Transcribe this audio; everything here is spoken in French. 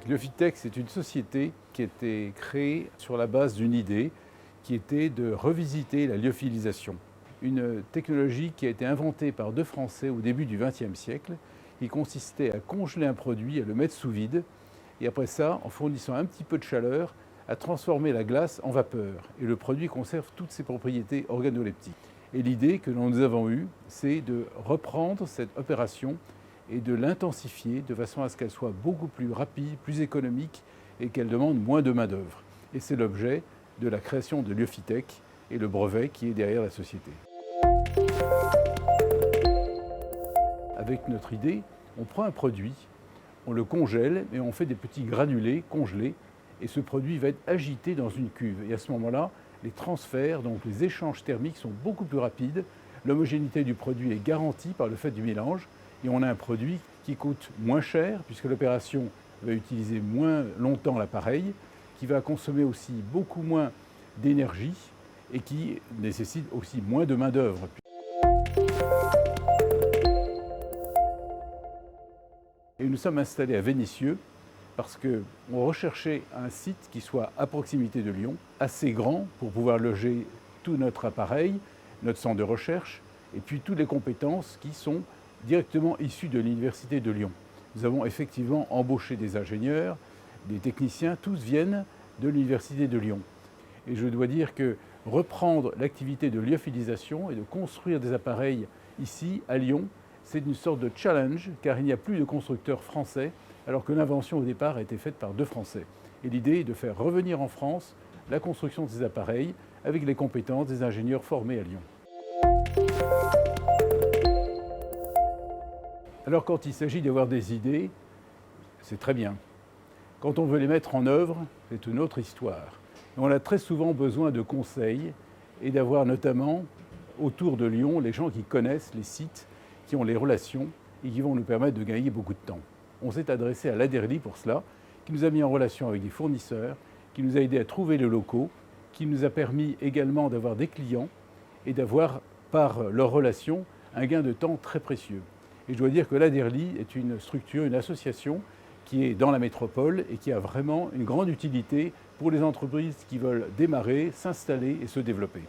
Lyophytech, c'est une société qui a été créée sur la base d'une idée qui était de revisiter la lyophilisation. Une technologie qui a été inventée par deux Français au début du XXe siècle, qui consistait à congeler un produit, à le mettre sous vide, et après ça, en fournissant un petit peu de chaleur, à transformer la glace en vapeur. Et le produit conserve toutes ses propriétés organoleptiques. Et l'idée que nous avons eue, c'est de reprendre cette opération et de l'intensifier de façon à ce qu'elle soit beaucoup plus rapide, plus économique et qu'elle demande moins de main-d'œuvre. Et c'est l'objet de la création de Lyophytech et le brevet qui est derrière la société. Avec notre idée, on prend un produit, on le congèle et on fait des petits granulés congelés et ce produit va être agité dans une cuve. Et à ce moment-là, les transferts, donc les échanges thermiques sont beaucoup plus rapides, l'homogénéité du produit est garantie par le fait du mélange et on a un produit qui coûte moins cher puisque l'opération va utiliser moins longtemps l'appareil, qui va consommer aussi beaucoup moins d'énergie et qui nécessite aussi moins de main-d'œuvre. Et nous sommes installés à Vénissieux parce qu'on recherchait un site qui soit à proximité de Lyon, assez grand pour pouvoir loger tout notre appareil, notre centre de recherche, et puis toutes les compétences qui sont directement issues de l'Université de Lyon. Nous avons effectivement embauché des ingénieurs, des techniciens, tous viennent de l'Université de Lyon. Et je dois dire que reprendre l'activité de lyophilisation et de construire des appareils ici, à Lyon, c'est une sorte de challenge, car il n'y a plus de constructeurs français, alors que l'invention au départ a été faite par deux Français. Et l'idée est de faire revenir en France la construction de ces appareils avec les compétences des ingénieurs formés à Lyon. Alors quand il s'agit d'avoir des idées, c'est très bien. Quand on veut les mettre en œuvre, c'est une autre histoire. Et on a très souvent besoin de conseils et d'avoir notamment autour de Lyon les gens qui connaissent les sites, qui ont les relations et qui vont nous permettre de gagner beaucoup de temps. On s'est adressé à l'Aderly pour cela, qui nous a mis en relation avec des fournisseurs, qui nous a aidé à trouver les locaux, qui nous a permis également d'avoir des clients et d'avoir, par leurs relations, un gain de temps très précieux. Et je dois dire que l'Aderly est une structure, une association qui est dans la métropole et qui a vraiment une grande utilité pour les entreprises qui veulent démarrer, s'installer et se développer.